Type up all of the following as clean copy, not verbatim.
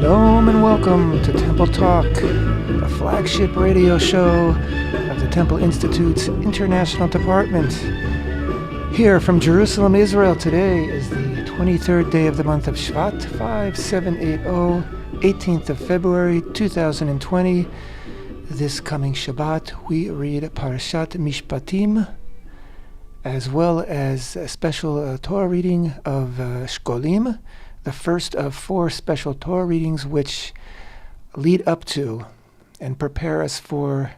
Shalom and welcome to Temple Talk, a flagship radio show of the Temple Institute's International Department. Here from Jerusalem, Israel, today is the 23rd day of the month of Shvat, 5780, 18th of February, 2020. This coming Shabbat, we read Parshat Mishpatim, as well as a special Torah reading of Shkolim, the first of 4 special Torah readings which lead up to and prepare us for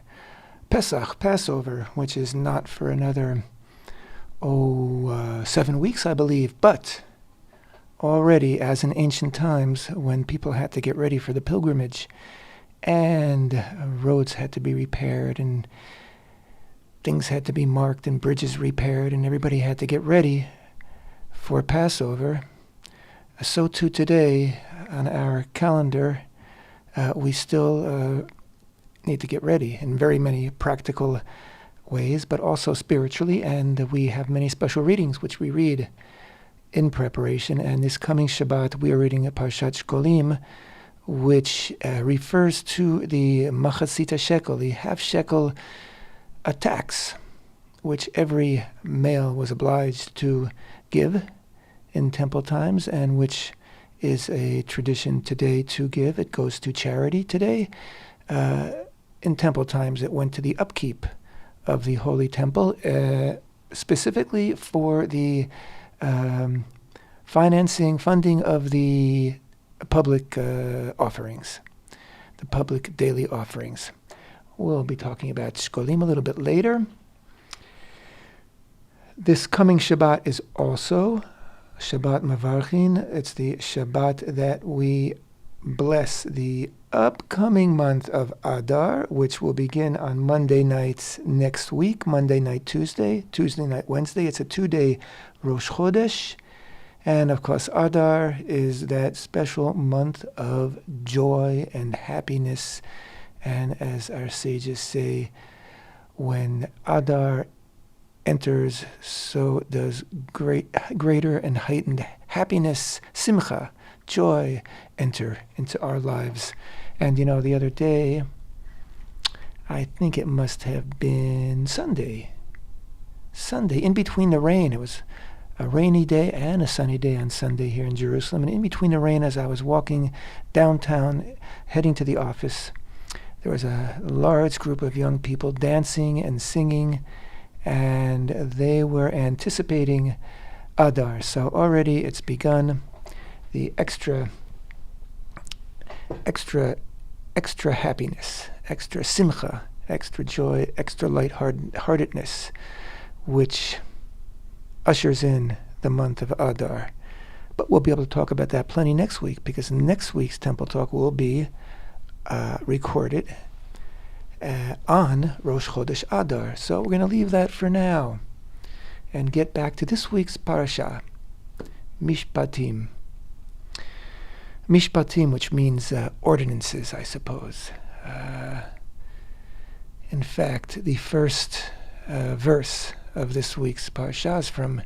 Pesach, Passover, which is not for another 7 weeks, I believe. But already, as in ancient times, when people had to get ready for the pilgrimage, and roads had to be repaired, and things had to be marked, and bridges repaired, and everybody had to get ready for Passover, so too today on our calendar, we still need to get ready in very many practical ways, but also spiritually, and we have many special readings which we read in preparation. And this coming Shabbat, we are reading a Parshat Shkolim, which refers to the Machatzit HaShekel, the half shekel tax, which every male was obliged to give in temple times, and which is a tradition today to give. It goes to charity today. In temple times, it went to the upkeep of the Holy Temple, specifically for the funding of the public offerings, the public daily offerings. We'll be talking about Shkolim a little bit later. This coming Shabbat is also Shabbat Mavarchin. It's the Shabbat that we bless the upcoming month of Adar, which will begin on Monday nights next week, Monday night, Tuesday night, Wednesday. It's a 2-day Rosh Chodesh. And of course, Adar is that special month of joy and happiness. And as our sages say, when Adar enters, so does greater and heightened happiness, simcha, joy, enter into our lives. And you know, the other day, I think it must have been Sunday, in between the rain. It was a rainy day and a sunny day on Sunday here in Jerusalem. And in between the rain, as I was walking downtown, heading to the office, there was a large group of young people dancing and singing, and they were anticipating Adar. So already it's begun, the extra happiness, extra simcha, extra joy, extra lightheartedness, which ushers in the month of Adar. But we'll be able to talk about that plenty next week, because next week's Temple Talk will be recorded on Rosh Chodesh Adar. So we're going to leave that for now and get back to this week's Parashat, Mishpatim. Mishpatim, which means ordinances, I suppose. In fact, the first verse of this week's Parashat is from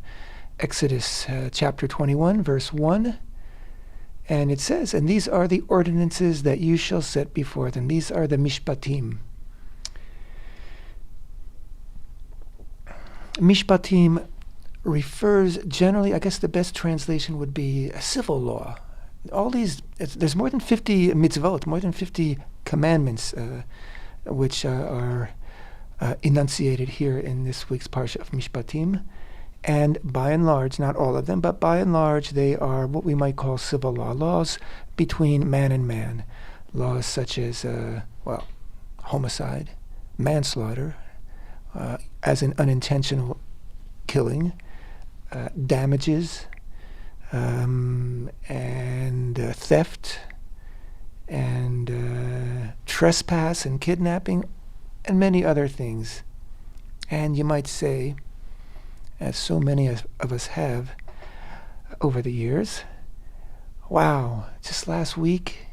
Exodus chapter 21, verse 1. And it says, "And these are the ordinances that you shall set before them." These are the Mishpatim. Mishpatim refers generally, I guess the best translation would be a civil law. All these, there's more than 50 mitzvot, more than 50 commandments, which are enunciated here in this week's Parsha of Mishpatim. And by and large, not all of them, but by and large, they are what we might call civil law, laws between man and man. Laws such as, homicide, manslaughter, as an unintentional killing, damages, and theft, and trespass and kidnapping, and many other things. And you might say, as so many of us have over the years, wow, just last week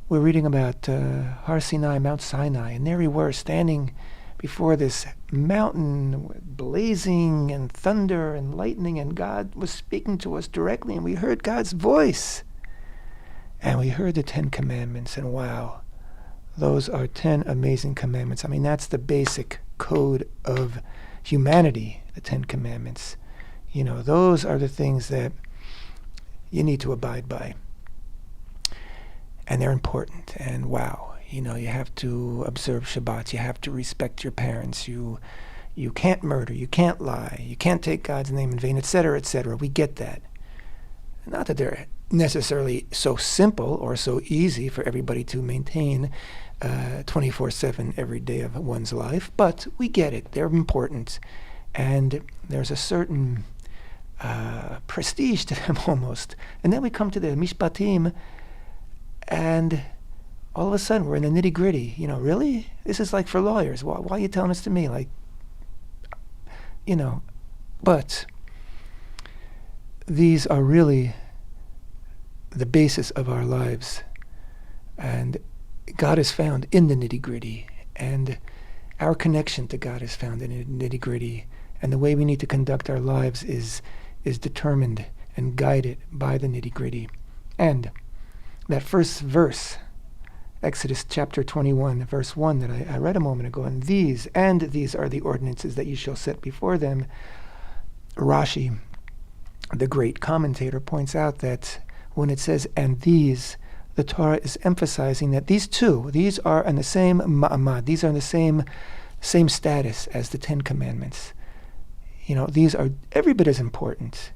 we're reading about Har Sinai, Mount Sinai, and there we were standing before this mountain blazing and thunder and lightning, and God was speaking to us directly, and we heard God's voice. And we heard the 10 commandments, and wow, those are 10 amazing commandments. I mean, that's the basic code of humanity, the 10 commandments. You know, those are the things that you need to abide by. And they're important. And wow, you know, you have to observe Shabbat. You have to respect your parents. You can't murder. You can't lie. You can't take God's name in vain, etc., etc. We get that. Not that they're necessarily so simple or so easy for everybody to maintain 24/7 every day of one's life, but we get it. They're important. And there's a certain prestige to them almost. And then we come to the Mishpatim, and all of a sudden we're in the nitty-gritty. You know, really? This is like for lawyers. Why are you telling this to me? Like, you know, but these are really the basis of our lives. And God is found in the nitty-gritty. And our connection to God is found in the nitty-gritty. And the way we need to conduct our lives is determined and guided by the nitty-gritty. And that first verse, Exodus chapter 21, verse 1, that I read a moment ago, and these are the ordinances that you shall set before them. Rashi, the great commentator, points out that when it says, and these, the Torah is emphasizing that these are in the same ma'amad, these are in the same status as the 10 commandments. You know, these are every bit as important.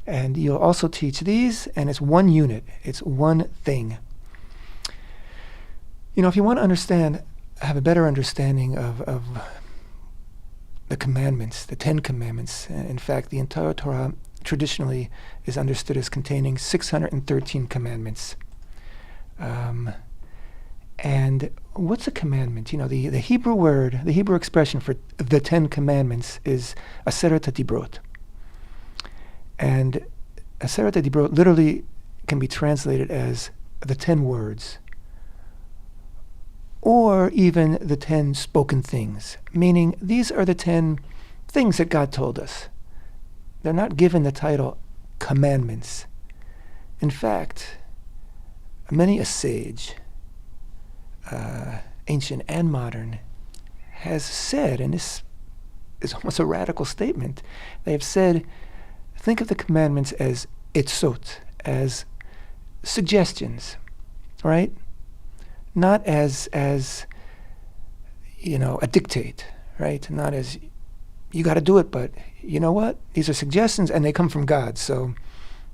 And you'll also teach these, and it's one unit. It's one thing. You know, if you want to have a better understanding of the commandments, the 10 commandments, in fact, the entire Torah traditionally is understood as containing 613 commandments. And what's a commandment? You know, the Hebrew word, the Hebrew expression for the 10 commandments is aseret hadibrot. And aseret hadibrot literally can be translated as the 10 words, or even the 10 spoken things, meaning these are the 10 things that God told us. They're not given the title commandments. In fact, many a sage, ancient and modern, has said, and this is almost a radical statement, they have said, think of the commandments as itzot, as suggestions, right? Not as you know, a dictate, right? Not as you got to do it, but you know what? These are suggestions, and they come from God. So,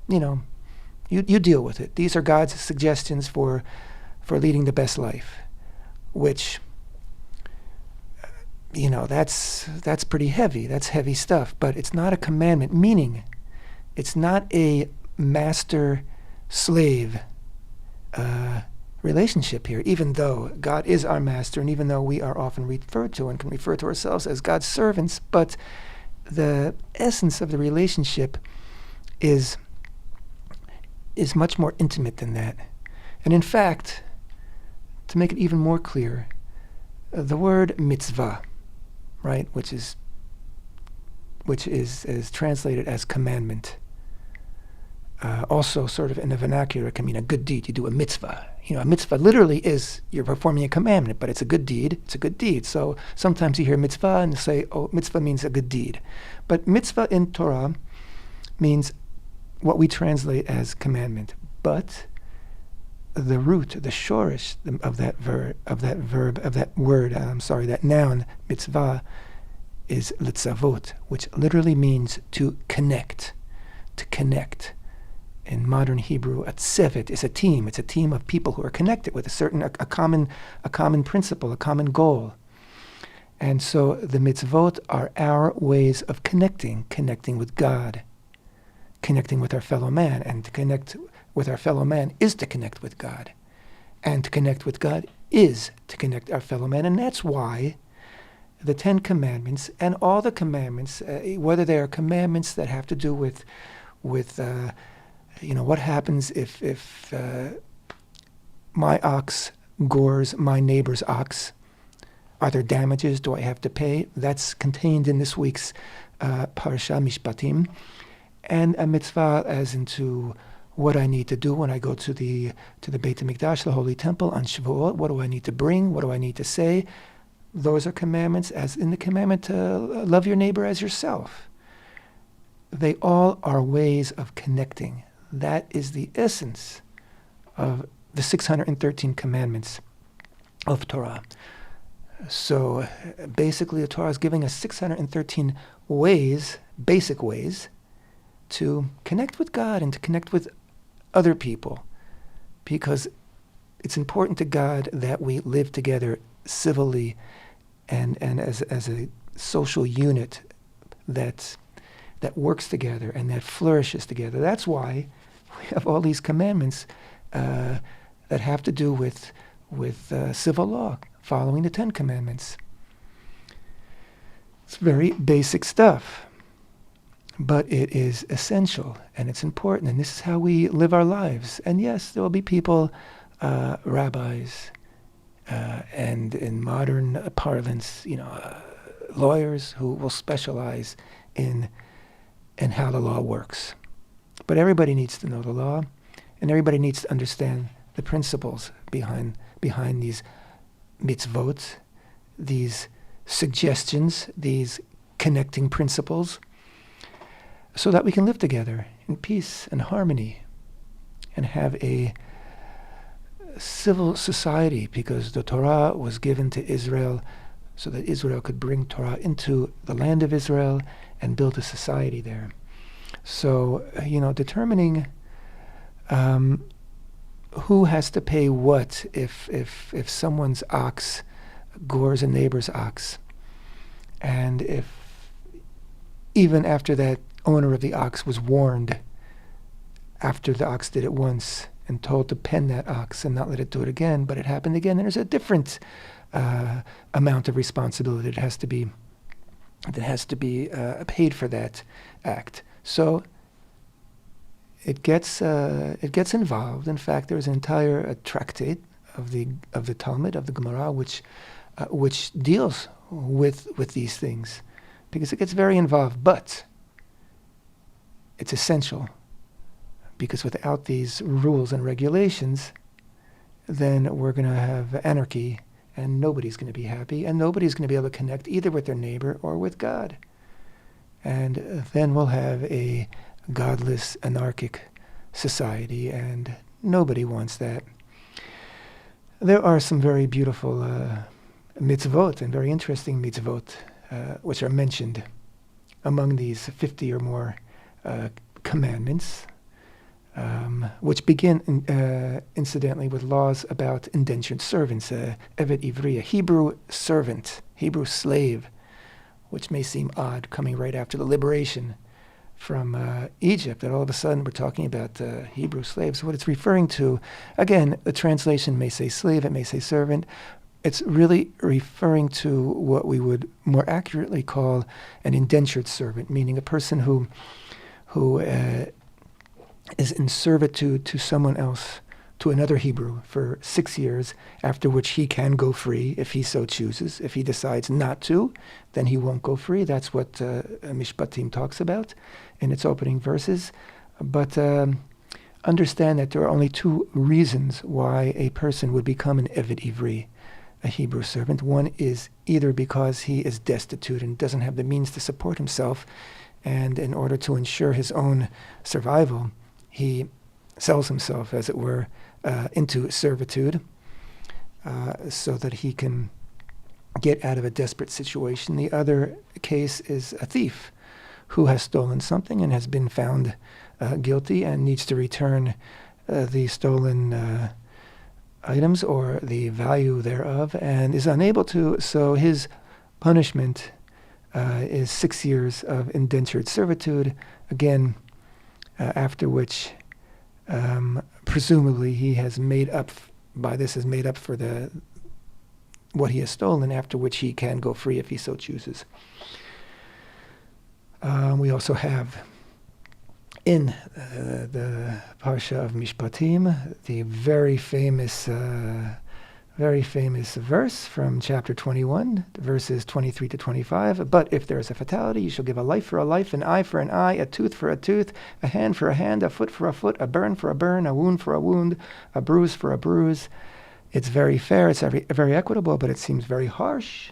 you know, you deal with it. These are God's suggestions for leading the best life, which, you know, that's pretty heavy. That's heavy stuff. But it's not a commandment, meaning it's not a master-slave relationship here, even though God is our master, and even though we are often referred to and can refer to ourselves as God's servants, but the essence of the relationship is much more intimate than that. And in fact, to make it even more clear, the word mitzvah, right, which is translated as commandment, also sort of in the vernacular can mean a good deed. You do a mitzvah. You know, a mitzvah literally is you're performing a commandment, but it's a good deed. It's a good deed. So sometimes you hear mitzvah and say, oh, mitzvah means a good deed. But mitzvah in Torah means what we translate as commandment. But the root, the shorish of that noun, mitzvah, is litzavot, which literally means to connect. In modern Hebrew, a tsevet is a team. It's a team of people who are connected with a common principle, a common goal. And so the mitzvot are our ways of connecting with God, connecting with our fellow man. And to connect with our fellow man is to connect with God. And to connect with God is to connect our fellow man. And that's why the 10 commandments and all the commandments, whether they are commandments that have to do with what happens if my ox gores my neighbor's ox? Are there damages? Do I have to pay? That's contained in this week's Parshat Mishpatim. And a mitzvah as into what I need to do when I go to the Beit HaMikdash, the Holy Temple, on Shavuot. What do I need to bring? What do I need to say? Those are commandments, as in the commandment to love your neighbor as yourself. They all are ways of connecting. That is the essence of the 613 commandments of Torah. So basically, the Torah is giving us 613 ways, basic ways, to connect with God and to connect with other people, because it's important to God that we live together civilly and as a social unit that works together and that flourishes together. That's why we have all these commandments that have to do with civil law, following the 10 Commandments. It's very basic stuff, but it is essential and it's important, and this is how we live our lives. And yes, there will be people, rabbis, and in modern parlance, lawyers who will specialize in how the law works. But everybody needs to know the law, and everybody needs to understand the principles behind these mitzvot, these suggestions, these connecting principles, so that we can live together in peace and harmony and have a civil society, because the Torah was given to Israel so that Israel could bring Torah into the land of Israel and build a society there. So, determining who has to pay what if someone's ox gores a neighbor's ox, and if even after that owner of the ox was warned after the ox did it once and told to pen that ox and not let it do it again, but it happened again, then there's a different amount of responsibility that has to be paid for that act. So it gets involved. In fact, there's an entire tractate of the Talmud, of the Gemara, which deals with these things, because it gets very involved. But it's essential, because without these rules and regulations, then we're going to have anarchy, and nobody's going to be happy, and nobody's going to be able to connect either with their neighbor or with God. And then we'll have a godless, anarchic society, and nobody wants that. There are some very beautiful mitzvot and very interesting mitzvot which are mentioned among these 50 or more commandments, which begin, incidentally, with laws about indentured servants, eved ivri, a Hebrew servant, Hebrew slave, which may seem odd coming right after the liberation from Egypt, that all of a sudden we're talking about Hebrew slaves. What it's referring to, again, the translation may say slave, it may say servant. It's really referring to what we would more accurately call an indentured servant, meaning a person who is in servitude to someone else, to another Hebrew, for 6 years, after which he can go free if he so chooses. If he decides not to, then he won't go free. That's what Mishpatim talks about in its opening verses. But understand that there are only two reasons why a person would become an eved ivri, a Hebrew servant. One is either because he is destitute and doesn't have the means to support himself, and in order to ensure his own survival, he sells himself, as it were, into servitude, so that he can get out of a desperate situation. The other case is a thief who has stolen something and has been found guilty and needs to return the stolen items or the value thereof, and is unable to. So his punishment is 6 years of indentured servitude, again, after which presumably he has made up for what he has stolen, after which he can go free if he so chooses. We also have in the Parsha of Mishpatim the very famous Very famous verse from chapter 21, verses 23 to 25. But if there is a fatality, you shall give a life for a life, an eye for an eye, a tooth for a tooth, a hand for a hand, a foot for a foot, a burn for a burn, a wound for a wound, a bruise for a bruise. It's very fair, it's very equitable, but it seems very harsh.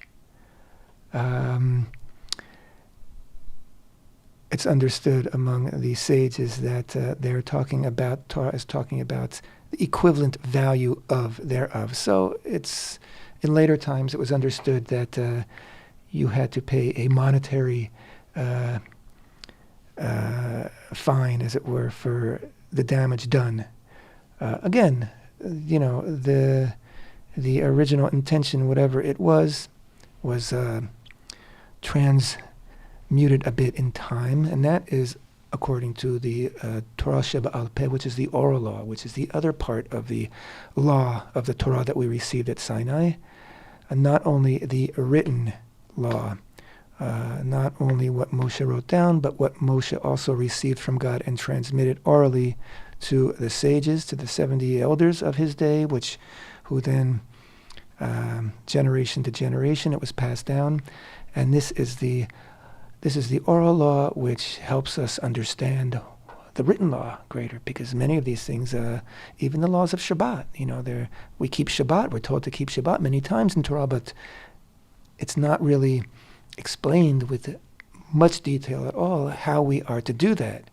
It's understood among the sages that they're talking about, Torah is talking about the equivalent value of thereof. So it's, in later times, it was understood that you had to pay a monetary fine, as it were, for the damage done. Again, the original intention, whatever it was transmuted a bit in time, and that is according to the Torah Sheba'al Peh, which is the oral law, which is the other part of the law of the Torah that we received at Sinai, and not only the written law, not only what Moshe wrote down, but what Moshe also received from God and transmitted orally to the sages, to the 70 elders of his day, who then, generation to generation, it was passed down. And this is the oral law which helps us understand the written law greater, because many of these things, even the laws of Shabbat, we keep Shabbat, we're told to keep Shabbat many times in Torah, but it's not really explained with much detail at all how we are to do that.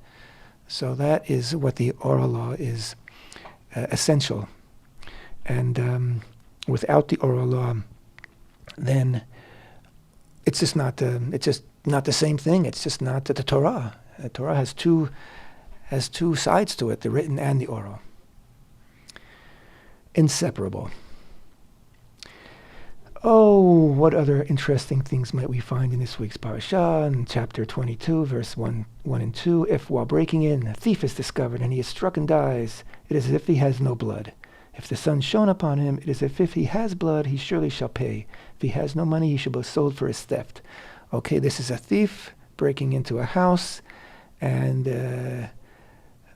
So that is what the oral law is essential. And without the oral law, then it's just not the same thing. It's just not the Torah. The Torah has two sides to it, the written and the oral. Inseparable. Oh, what other interesting things might we find in this week's Parashat, in chapter 22, verse 1 and 2. If while breaking in, a thief is discovered and he is struck and dies, it is as if he has no blood. If the sun shone upon him, it is as if he has blood, he surely shall pay. If he has no money, he shall be sold for his theft. Okay, this is a thief breaking into a house, and that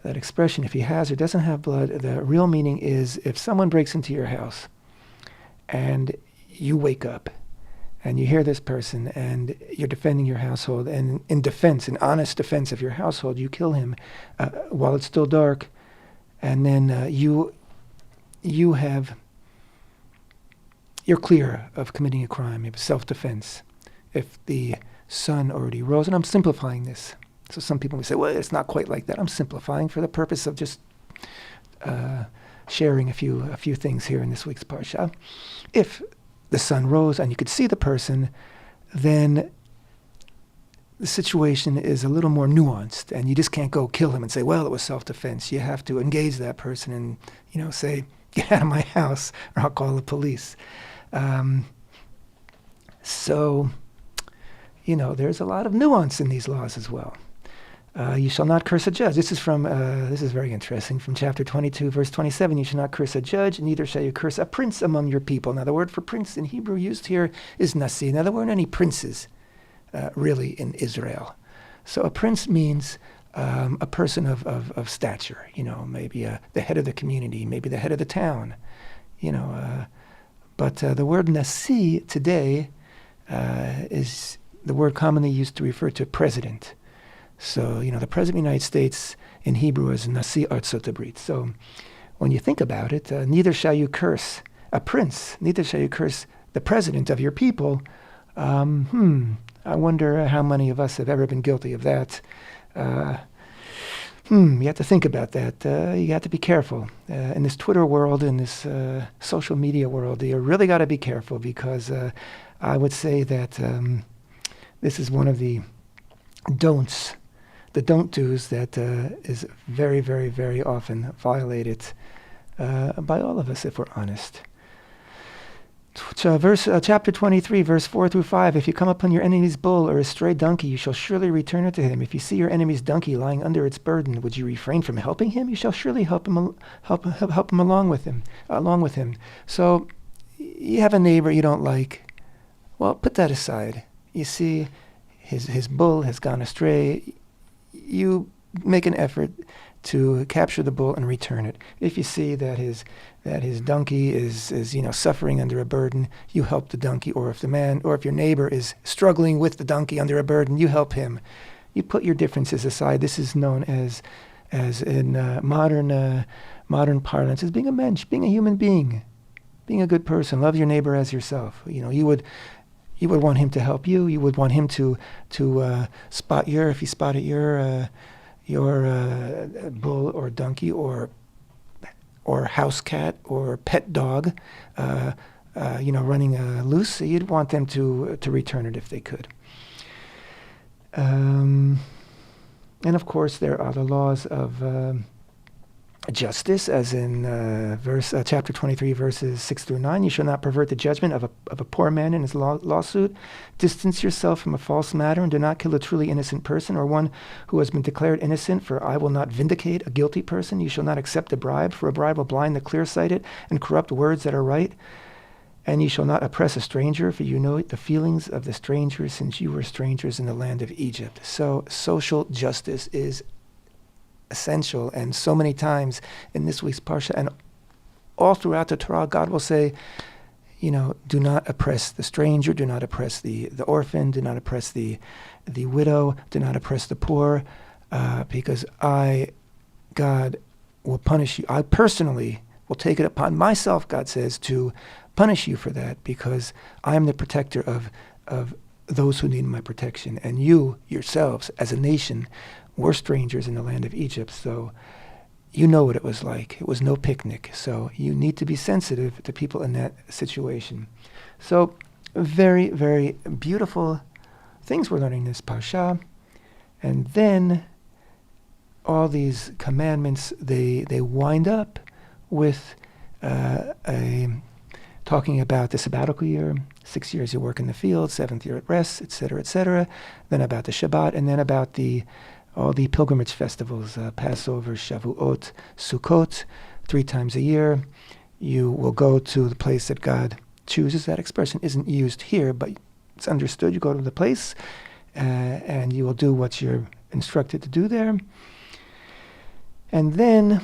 expression, if he has or doesn't have blood, the real meaning is if someone breaks into your house and you wake up and you hear this person and you're defending your household, and in honest defense of your household, you kill him while it's still dark, and then you're clear of committing a crime. You have self-defense. If the sun already rose, and I'm simplifying this, so some people may say, well, it's not quite like that. I'm simplifying for the purpose of just sharing a few things here in this week's Parsha. If the sun rose and you could see the person, then the situation is a little more nuanced, and you just can't go kill him and say, well, it was self-defense. You have to engage that person and, say, get out of my house or I'll call the police. So, there's a lot of nuance in these laws as well. You shall not curse a judge. This is very interesting, from chapter 22, verse 27. You shall not curse a judge, neither shall you curse a prince among your people. Now, the word for prince in Hebrew used here is nasi. Now, there weren't any princes, really, in Israel. So a prince means a person of stature, maybe the head of the community, maybe the head of the town, But the word nasi today is the word commonly used to refer to president. So, the President of the United States in Hebrew is Nasi Artzot Habrit. So when you think about it, neither shall you curse a prince, neither shall you curse the president of your people. I wonder how many of us have ever been guilty of that. You have to think about that. You got to be careful. In this Twitter world, in this social media world, you really got to be careful, because I would say that this is one of the don'ts, the don't-dos that is very, very, very often violated by all of us, if we're honest. Chapter 23, verse 4 through 5. If you come upon your enemy's bull or a stray donkey, you shall surely return it to him. If you see your enemy's donkey lying under its burden, would you refrain from helping him? You shall surely help him along with him. So you have a neighbor you don't like. Well, put that aside. You see his bull has gone astray. You make an effort to capture the bull and return it. If you see that his donkey is suffering under a burden, you help the donkey. Or if your neighbor is struggling with the donkey under a burden, you help him. You put your differences aside. This is known as in modern parlance, as being a mensch, being a human being, being a good person. Love your neighbor as yourself. You would want him to help you. You would want him to if he spotted your bull or donkey or house cat or pet dog, running loose. You'd want them to return it if they could. And of course, there are the laws of justice, as in chapter 23, verses 6 through 9. You shall not pervert the judgment of a poor man in his lawsuit. Distance yourself from a false matter, and do not kill a truly innocent person or one who has been declared innocent, for I will not vindicate a guilty person. You shall not accept a bribe, for a bribe will blind the clear-sighted and corrupt words that are right. And you shall not oppress a stranger, for you know the feelings of the stranger, since you were strangers in the land of Egypt. So social justice is essential, and so many times in this week's Parsha and all throughout the Torah, God will say, do not oppress the stranger, do not oppress the orphan, do not oppress the widow, do not oppress the poor, because I, God, will punish you. I personally will take it upon myself, God says, to punish you for that, because I am the protector of those who need my protection. And you yourselves, as a nation, were strangers in the land of Egypt, so you know what it was like. It was no picnic, so you need to be sensitive to people in that situation. So very, very beautiful things we're learning in this Parsha. And then all these commandments, they wind up with talking about the sabbatical year, 6 years you work in the field, 7th year at rest, etc., etc. Then about the Shabbat, and then about all the pilgrimage festivals, Passover, Shavuot, Sukkot, 3 times a year. You will go to the place that God chooses. That expression isn't used here, but it's understood. You go to the place, and you will do what you're instructed to do there. And then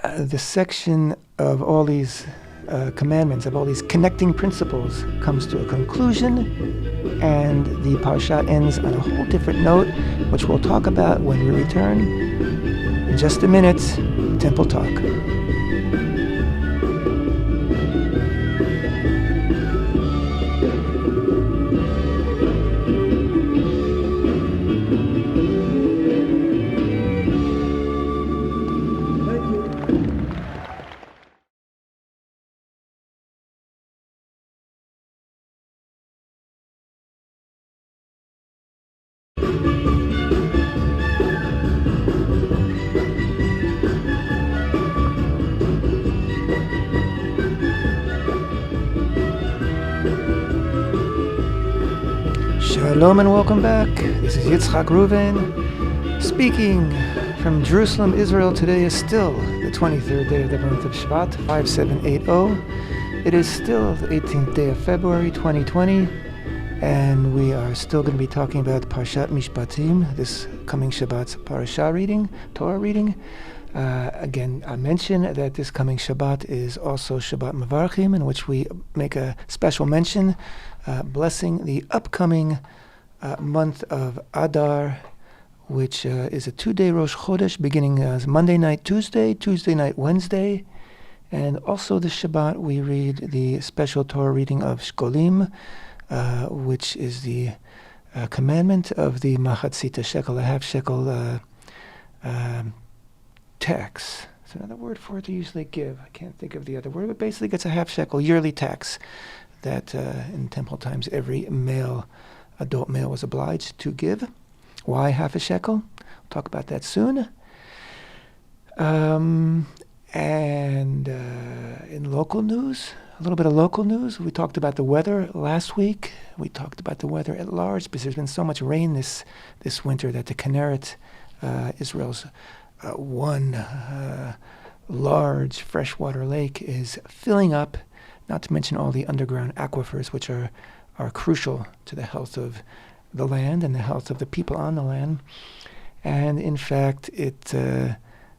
the section of all these commandments, of all these connecting principles, comes to a conclusion, and the Parashat ends on a whole different note, which we'll talk about when we return. In just a minute, Temple Talk. Shalom and welcome back. This is Yitzchak Reuven speaking from Jerusalem, Israel. Today is still the 23rd day of the month of Shvat, 5780. It is still the 18th day of February 2020, and we are still going to be talking about Parshat Mishpatim, this coming Shabbat's Parashat reading, Torah reading. Again, I mentioned that this coming Shabbat is also Shabbat Mevarchim, in which we make a special mention, blessing the upcoming month of Adar, which is a 2-day Rosh Chodesh, beginning Monday night, Tuesday night, Wednesday. And also the Shabbat, we read the special Torah reading of Shkolim, which is the commandment of the Machatzit, a shekel, a half shekel tax. It's another word for it to usually give. I can't think of the other word, but basically it's a half shekel yearly tax that in temple times every adult male was obliged to give. Why half a shekel? We'll talk about that soon. And in local news, a little bit of local news. We talked about the weather last week. We talked about the weather at large because there's been so much rain this winter that the Kinneret, Israel's one large freshwater lake, is filling up, not to mention all the underground aquifers, which are crucial to the health of the land and the health of the people on the land. And in fact, it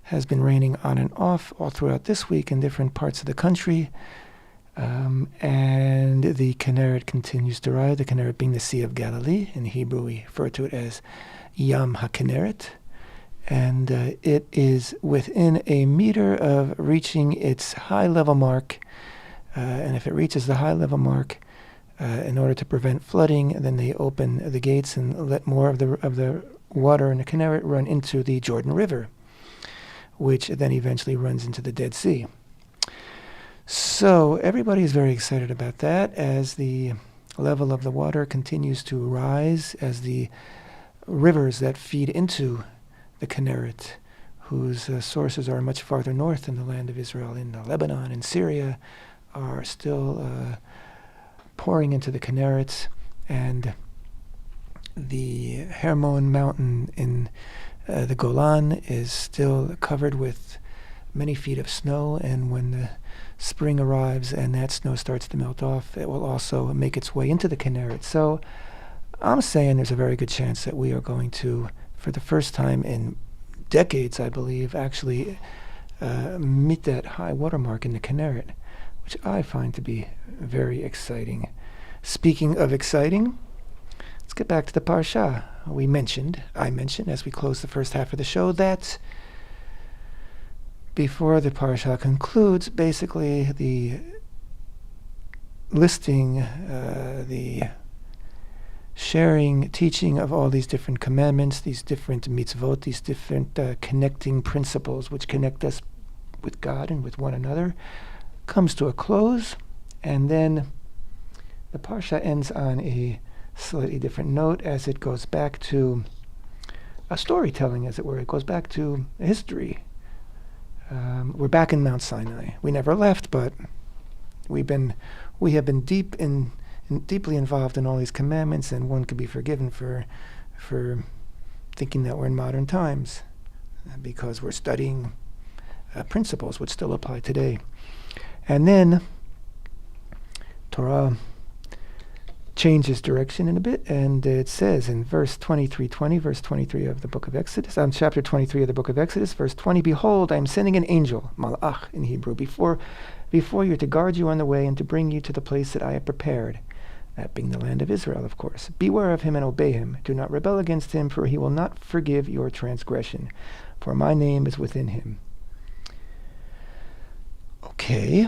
has been raining on and off all throughout this week in different parts of the country. And the Kinneret continues to rise, the Kinneret being the Sea of Galilee. In Hebrew, we refer to it as Yam HaKinneret. And it is within a meter of reaching its high level mark. And if it reaches the high level mark, in order to prevent flooding, then they open the gates and let more of the water in the Kinneret run into the Jordan River, which then eventually runs into the Dead Sea. So everybody is very excited about that as the level of the water continues to rise, as the rivers that feed into the Kinneret, whose sources are much farther north in the land of Israel, in Lebanon and Syria, are still pouring into the Kinneret, and the Hermon mountain in the Golan is still covered with many feet of snow, and when the spring arrives and that snow starts to melt off, it will also make its way into the Kinneret. So I'm saying there's a very good chance that we are going to, for the first time in decades, I believe, actually meet that high water mark in the Kinneret, which I find to be very exciting. Speaking of exciting, let's get back to the Parsha. I mentioned, as we close the first half of the show, that before the Parsha concludes, basically the listing, the sharing, teaching of all these different commandments, these different mitzvot, these different connecting principles which connect us with God and with one another, comes to a close, and then the Parsha ends on a slightly different note as it goes back to a storytelling, as it were. It goes back to history. We're back in Mount Sinai. We never left, but we have been deeply involved in all these commandments, and one could be forgiven for thinking that we're in modern times, because we're studying principles which still apply today. And then Torah changes direction in a bit, and it says in verse 23 of the book of Exodus, chapter 23 of the book of Exodus, verse 20, "Behold, I am sending an angel," malach in Hebrew, before you to guard you on the way and to bring you to the place that I have prepared, that being the land of Israel, of course. Beware of him and obey him. Do not rebel against him, for he will not forgive your transgression, for my name is within him. Okay.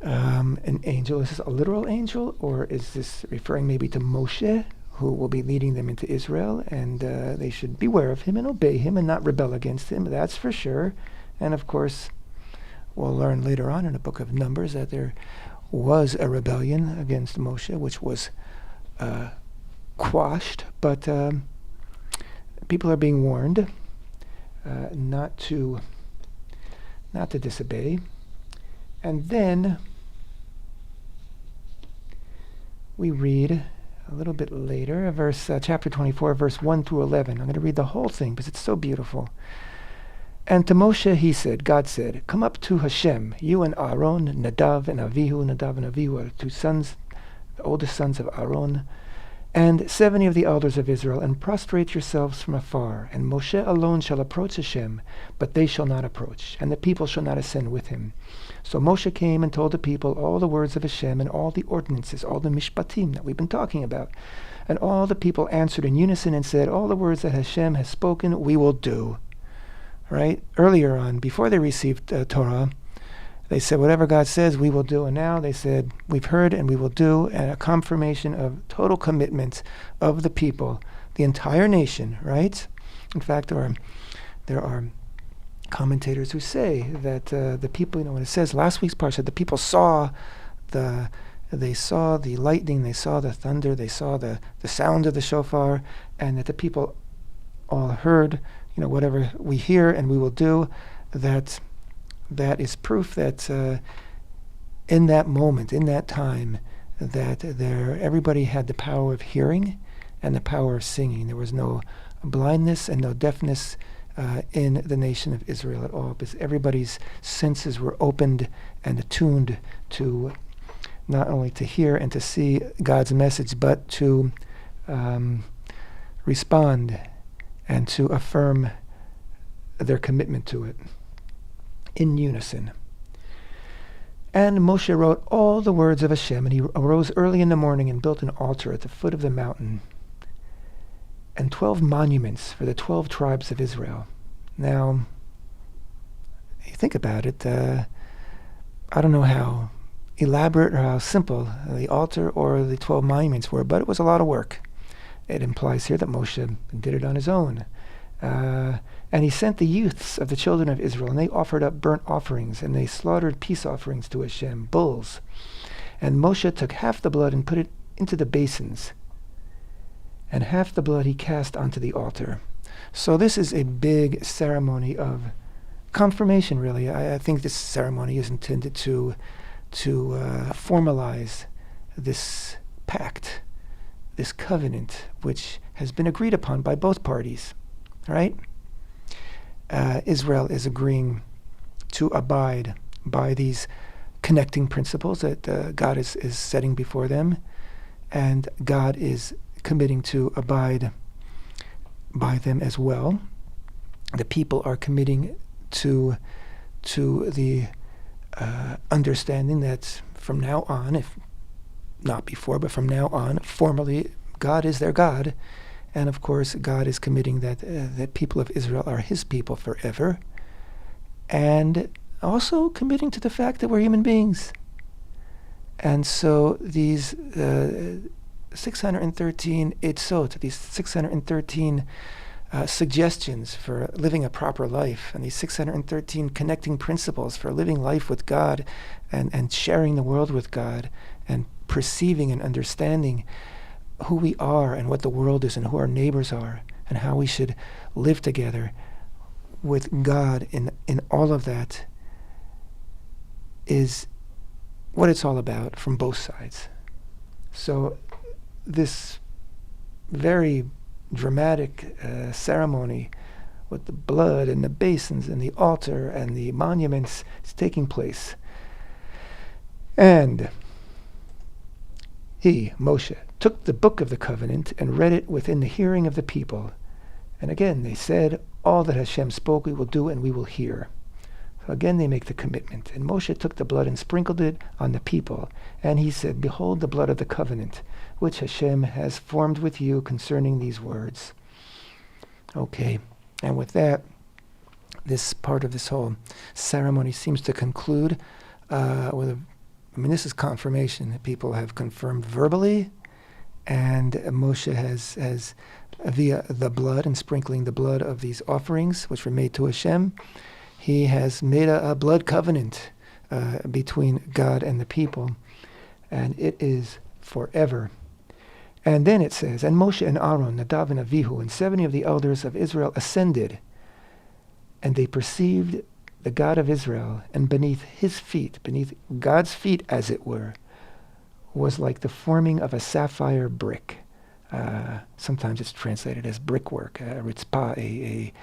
An angel, is this a literal angel, or is this referring maybe to Moshe, who will be leading them into Israel, and they should beware of him and obey him and not rebel against him? That's for sure. And of course, we'll learn later on in the book of Numbers that there was a rebellion against Moshe, which was quashed, but people are being warned not to disobey. And then we read a little bit later, chapter 24, verse 1 through 11. I'm going to read the whole thing because it's so beautiful. "And to Moshe God said, come up to Hashem, you and Aaron, Nadav and Avihu are two sons, the oldest sons of Aaron, and 70 of the elders of Israel, and prostrate yourselves from afar. And Moshe alone shall approach Hashem, but they shall not approach, and the people shall not ascend with him. So Moshe came and told the people all the words of Hashem and all the ordinances, all the Mishpatim that we've been talking about. And all the people answered in unison and said, all the words that Hashem has spoken, we will do." Right? Earlier on, before they received Torah, they said, whatever God says, we will do. And now they said, we've heard and we will do, and a confirmation of total commitment of the people, the entire nation, right? In fact, there are commentators who say that the people, when it says last week's Parshat, the people saw the lightning, they saw the thunder, they saw the sound of the shofar, and that the people all heard, whatever we hear and we will do, that is proof that in that moment, in that time, that everybody had the power of hearing and the power of singing. There was no blindness and no deafness in the nation of Israel at all, because everybody's senses were opened and attuned to not only to hear and to see God's message, but to respond and to affirm their commitment to it in unison. And Moshe wrote all the words of Hashem, and he arose early in the morning and built an altar at the foot of the mountain, and 12 monuments for the 12 tribes of Israel. Now, you think about it, I don't know how elaborate or how simple the altar or the 12 monuments were, but it was a lot of work. It implies here that Moshe did it on his own. And he sent the youths of the children of Israel, and they offered up burnt offerings, and they slaughtered peace offerings to Hashem, bulls. And Moshe took half the blood and put it into the basins, and half the blood he cast onto the altar. So this is a big ceremony of confirmation, really. I think this ceremony is intended to formalize this pact, this covenant, which has been agreed upon by both parties, right? Israel is agreeing to abide by these connecting principles that God is setting before them, and God is committing to abide by them as well. The people are committing to the understanding that from now on, if not before, but from now on, formally, God is their God. And of course, God is committing that the people of Israel are his people forever, and also committing to the fact that we're human beings. And so these 613 etzot, these 613 suggestions for living a proper life, and these 613 connecting principles for living life with God and sharing the world with God and perceiving and understanding who we are and what the world is and who our neighbors are and how we should live together with God in all of that is what it's all about from both sides. So this very dramatic ceremony with the blood and the basins and the altar and the monuments is taking place. And he, Moshe, took the book of the covenant and read it within the hearing of the people. And again, they said, all that Hashem spoke we will do and we will hear. So again, they make the commitment. And Moshe took the blood and sprinkled it on the people. And he said, behold the blood of the covenant, which Hashem has formed with you concerning these words. Okay, and with that, this part of this whole ceremony seems to conclude this is confirmation that people have confirmed verbally, and Moshe has via the blood and sprinkling the blood of these offerings, which were made to Hashem, he has made a blood covenant between God and the people, and it is forever. And then it says, and Moshe and Aaron, Nadav and Avihu, and 70 of the elders of Israel ascended, and they perceived the God of Israel, and beneath his feet, beneath God's feet as it were, was like the forming of a sapphire brick. Sometimes it's translated as brickwork, ritzpah,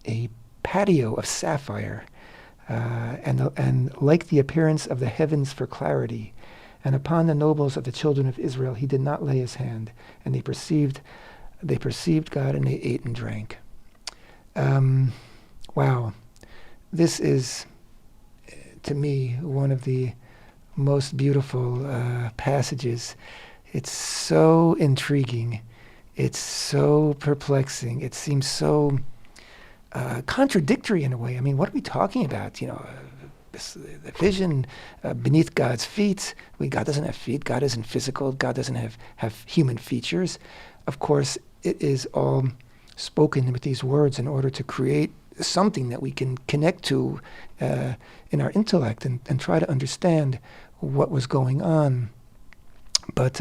a patio of sapphire, and like the appearance of the heavens for clarity. And upon the nobles of the children of Israel he did not lay his hand, and they perceived God, and they ate and drank. Wow, this is, to me, one of the most beautiful passages. It's so intriguing. It's so perplexing. It seems so contradictory in a way. I mean, what are we talking about? The vision beneath God's feet. God doesn't have feet. God isn't physical. God doesn't have human features. Of course, it is all spoken with these words in order to create something that we can connect to in our intellect and try to understand what was going on. But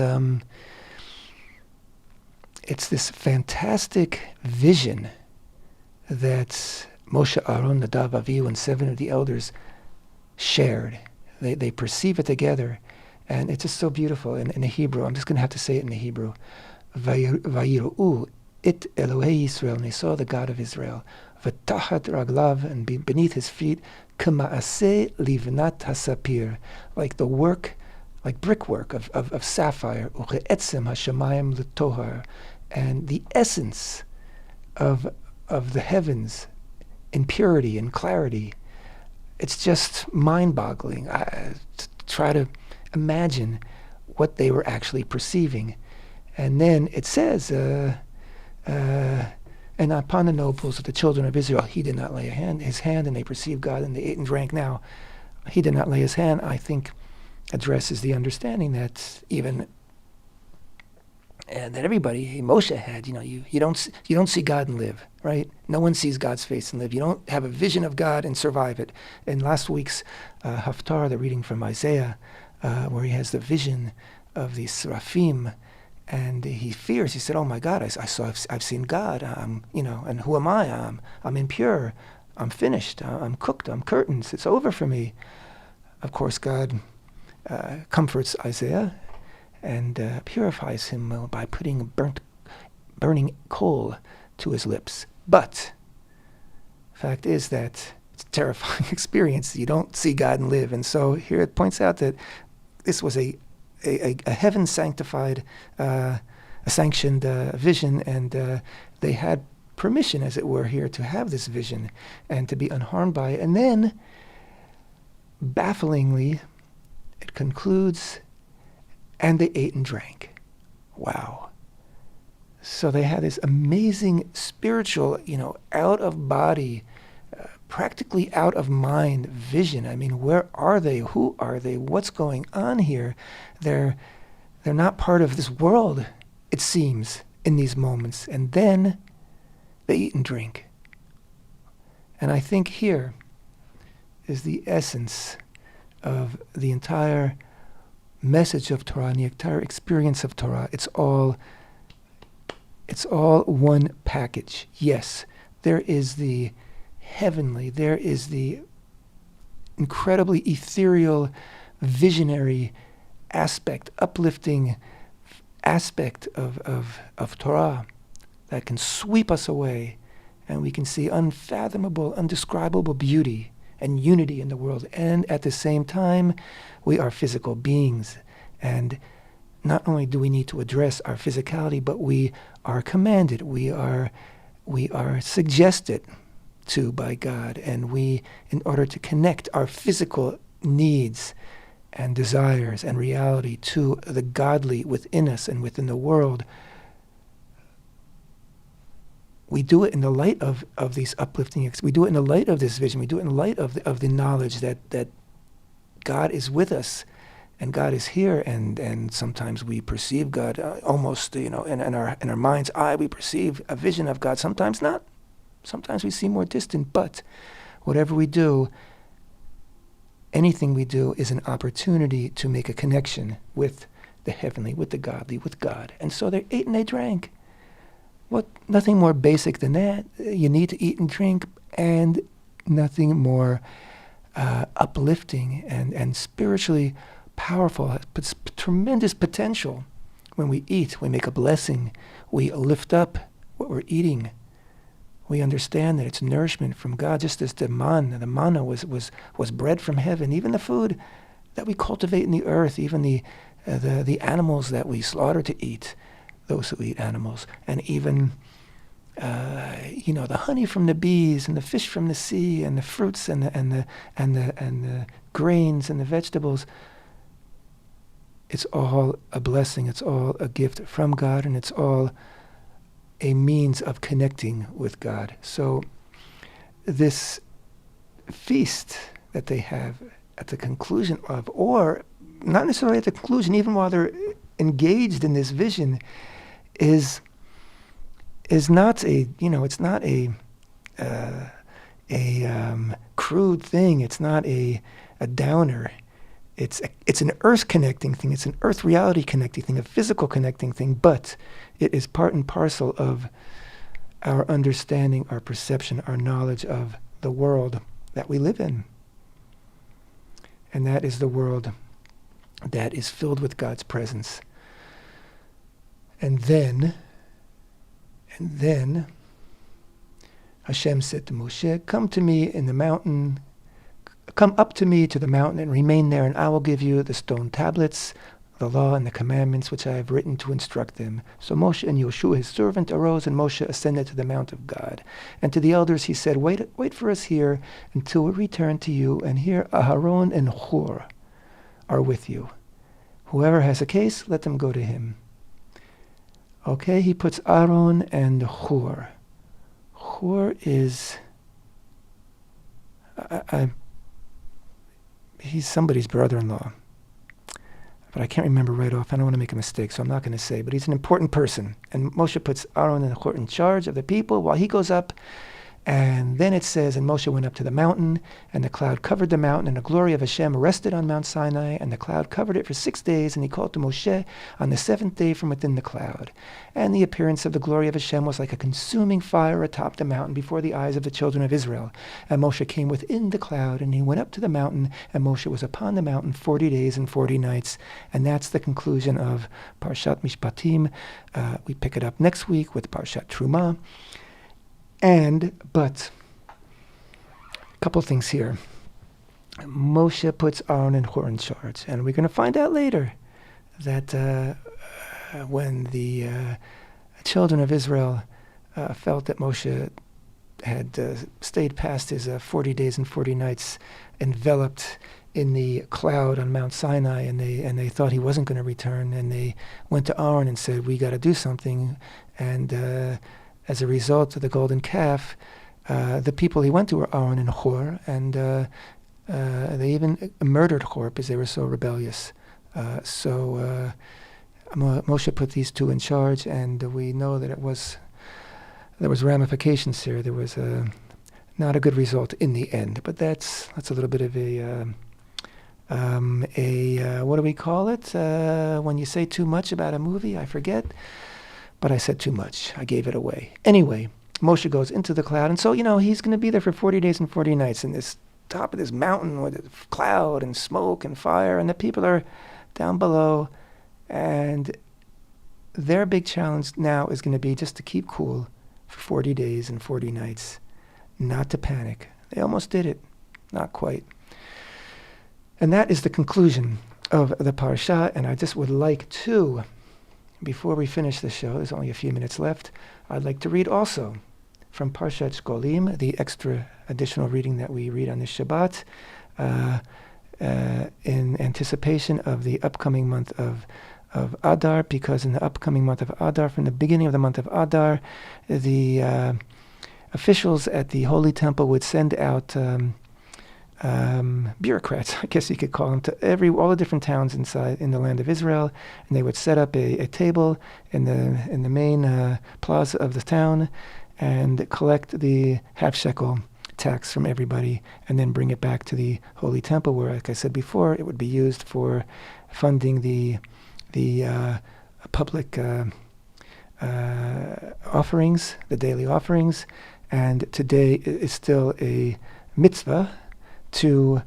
it's this fantastic vision that Moshe, Aaron, Nadav, Avihu, and 7 of the elders shared. They perceive it together, and it's just so beautiful. In the Hebrew, I'm just going to have to say it in the Hebrew. Vayiru'u it Elohei Yisrael, and they saw the God of Israel. V'tachat raglav, and beneath his feet, k'ma'aseh livnat hasapir, like the work, like brickwork of sapphire. U'che'etzem hashamayim l'tohar, and the essence of the heavens in purity and clarity. It's just mind-boggling to try to imagine what they were actually perceiving. And then it says, and upon the nobles of the children of Israel, he did not lay his hand, and they perceived God, and they ate and drank. Now, he did not lay his hand, I think, addresses the understanding that even that everybody, Moshe had. You don't see God and live, right? No one sees God's face and live. You don't have a vision of God and survive it. In last week's Haftarah, the reading from Isaiah, where he has the vision of the seraphim, and he fears. He said, "Oh my God, I've seen God. And who am I? I'm impure. I'm finished. I'm cooked. I'm curtains. It's over for me." Of course, God comforts Isaiah and purifies him by putting burning coal to his lips. But fact is that it's a terrifying experience. You don't see God and live. And so here it points out that this was a heaven sanctified, a sanctioned vision, and they had permission, as it were, here to have this vision and to be unharmed by it. And then, bafflingly, it concludes, and they ate and drank. Wow. So they had this amazing spiritual, out of body, practically out of mind vision. I mean, where are they? Who are they? What's going on here? They're not part of this world, it seems, in these moments. And then they eat and drink. And I think here is the essence of the entire message of Torah and the entire experience of Torah. It's all one package. Yes, there is the heavenly, there is the incredibly ethereal, visionary aspect, uplifting aspect of Torah that can sweep us away, and we can see unfathomable, undescribable beauty and unity in the world. And at the same time, we are physical beings, and not only do we need to address our physicality, but we are commanded, we are suggested to by God, and we, in order to connect our physical needs and desires and reality to the godly within us and within the world, we do it in the light of these uplifting, we do it in the light of this vision, we do it in the light of the knowledge that God is with us and God is here, and sometimes we perceive God almost, in our mind's eye, we perceive a vision of God, sometimes not. Sometimes we seem more distant, but whatever we do, anything we do is an opportunity to make a connection with the heavenly, with the godly, with God. And so they ate and they drank. Nothing more basic than that. You need to eat and drink, and nothing more uplifting and spiritually powerful. It's tremendous potential. When we eat, we make a blessing. We lift up what we're eating. We understand that it's nourishment from God, just as the manna was bread from heaven. Even the food that we cultivate in the earth, even the animals that we slaughter to eat, those who eat animals, and even the honey from the bees and the fish from the sea and the fruits and the grains and the vegetables. It's all a blessing. It's all a gift from God, and it's all a means of connecting with God. So this feast that they have at the conclusion of, or not necessarily at the conclusion, even while they're engaged in this vision, is not it's not a crude thing. It's not a downer. It's an earth connecting thing. It's an earth reality connecting thing, a physical connecting thing, but it is part and parcel of our understanding, our perception, our knowledge of the world that we live in. And that is the world that is filled with God's presence. And then Hashem said to Moshe, come up to me to the mountain and remain there, and I will give you the stone tablets the law and the commandments which I have written to instruct them. So Moshe and Yoshua his servant arose, and Moshe ascended to the mount of God. And to the elders he said, Wait for us here until we return to you, and here Aharon and Hur are with you. Whoever has a case, let them go to him. Okay, he puts Aaron and Hur. Hur is... he's somebody's brother-in-law. But I can't remember right off. I don't want to make a mistake, so I'm not going to say. But he's an important person. And Moshe puts Aaron and Hur in charge of the people while he goes up. And then it says, and Moshe went up to the mountain, and the cloud covered the mountain, and the glory of Hashem rested on Mount Sinai, and the cloud covered it for 6 days, and he called to Moshe on the 7th day from within the cloud. And the appearance of the glory of Hashem was like a consuming fire atop the mountain before the eyes of the children of Israel. And Moshe came within the cloud, and he went up to the mountain, and Moshe was upon the mountain 40 days and 40 nights. And that's the conclusion of Parshat Mishpatim. We pick it up next week with Parshat Truma. But a couple things here. Moshe puts Aaron and Hur in charge, and we're going to find out later that when the children of Israel felt that Moshe had stayed past his 40 days and 40 nights enveloped in the cloud on Mount Sinai, and they thought he wasn't going to return, and they went to Aaron and said, we got to do something. And as a result of the golden calf, the people he went to were Aaron and Hur, and they even murdered Hur because they were so rebellious. So Moshe put these two in charge, and we know that there was ramifications here. There was not a good result in the end, but that's a little bit of a what do we call it? When you say too much about a movie, I forget. But I said too much. I gave it away. Anyway, Moshe goes into the cloud. And so, he's going to be there for 40 days and 40 nights in this top of this mountain with cloud and smoke and fire. And the people are down below. And their big challenge now is going to be just to keep cool for 40 days and 40 nights. Not to panic. They almost did it. Not quite. And that is the conclusion of the Parashat. And I just would like to... Before we finish the show, there's only a few minutes left, I'd like to read also from Parshat Shkolim, the extra additional reading that we read on this Shabbat, in anticipation of the upcoming month of Adar, because in the upcoming month of Adar, from the beginning of the month of Adar, the officials at the Holy Temple would send out bureaucrats, I guess you could call them, to all the different towns in the land of Israel, and they would set up a table in the main plaza of the town and collect the HaShekel tax from everybody, and then bring it back to the Holy Temple, where, like I said before, it would be used for funding the public offerings, the daily offerings. And today is still a mitzvah to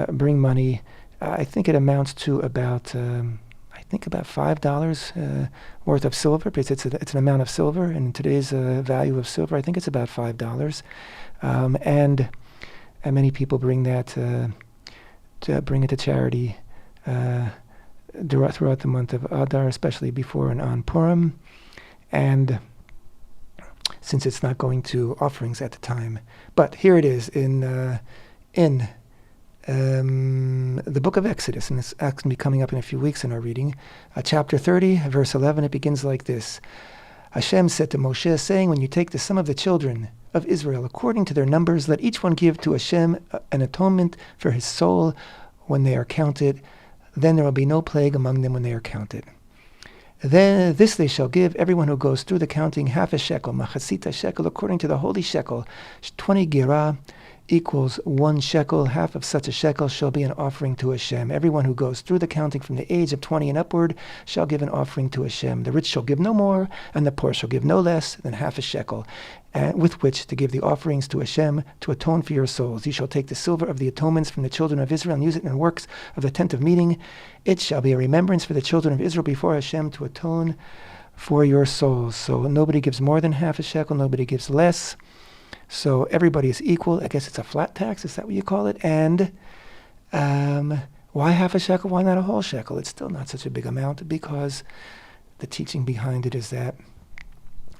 bring money. I think it amounts to about $5 worth of silver, because it's an amount of silver, and in today's value of silver, I think it's about $5. And many people bring that to bring it to charity throughout the month of Adar, especially before and on Purim, and since it's not going to offerings at the time. But here it is in the book of Exodus, and it's going to be coming up in a few weeks in our reading. Chapter 30, verse 11, it begins like this. Hashem said to Moshe, saying, when you take the sum of the children of Israel according to their numbers, let each one give to Hashem an atonement for his soul when they are counted. Then there will be no plague among them when they are counted. Then this they shall give everyone who goes through the counting half a shekel, Machatzit a shekel, according to the holy shekel. 20 gerah equals 1 shekel. Half of such a shekel shall be an offering to Hashem. Everyone who goes through the counting from the age of 20 and upward shall give an offering to Hashem. The rich shall give no more, and the poor shall give no less than half a shekel, with which to give the offerings to Hashem to atone for your souls. You shall take the silver of the atonements from the children of Israel and use it in the works of the tent of meeting. It shall be a remembrance for the children of Israel before Hashem to atone for your souls. So nobody gives more than half a shekel, nobody gives less. So everybody is equal. I guess it's a flat tax. Is that what you call it? And Why half a shekel? Why not a whole shekel? It's still not such a big amount, because the teaching behind it is that,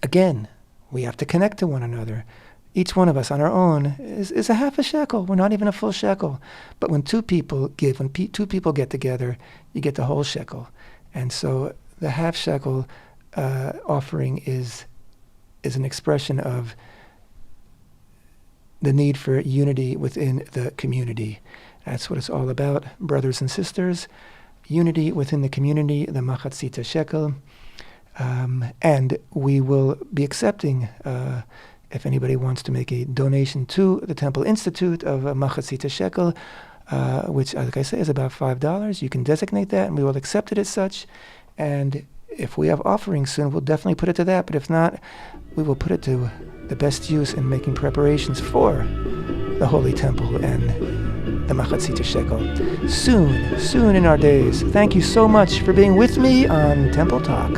again, we have to connect to one another. Each one of us on our own is a half a shekel. We're not even a full shekel. But when two people give, when two people get together, you get the whole shekel. And so the half shekel offering is an expression of the need for unity within the community. That's what it's all about, brothers and sisters. Unity within the community, the Machatzit HaShekel. And we will be accepting, if anybody wants to make a donation to the Temple Institute of Machatzit HaShekel, which, like I say, is about $5. You can designate that, and we will accept it as such. And if we have offerings soon, we'll definitely put it to that. But if not, we will put it to the best use in making preparations for the Holy Temple and the Machatzit HaShekel. Soon in our days. Thank you so much for being with me on Temple Talk.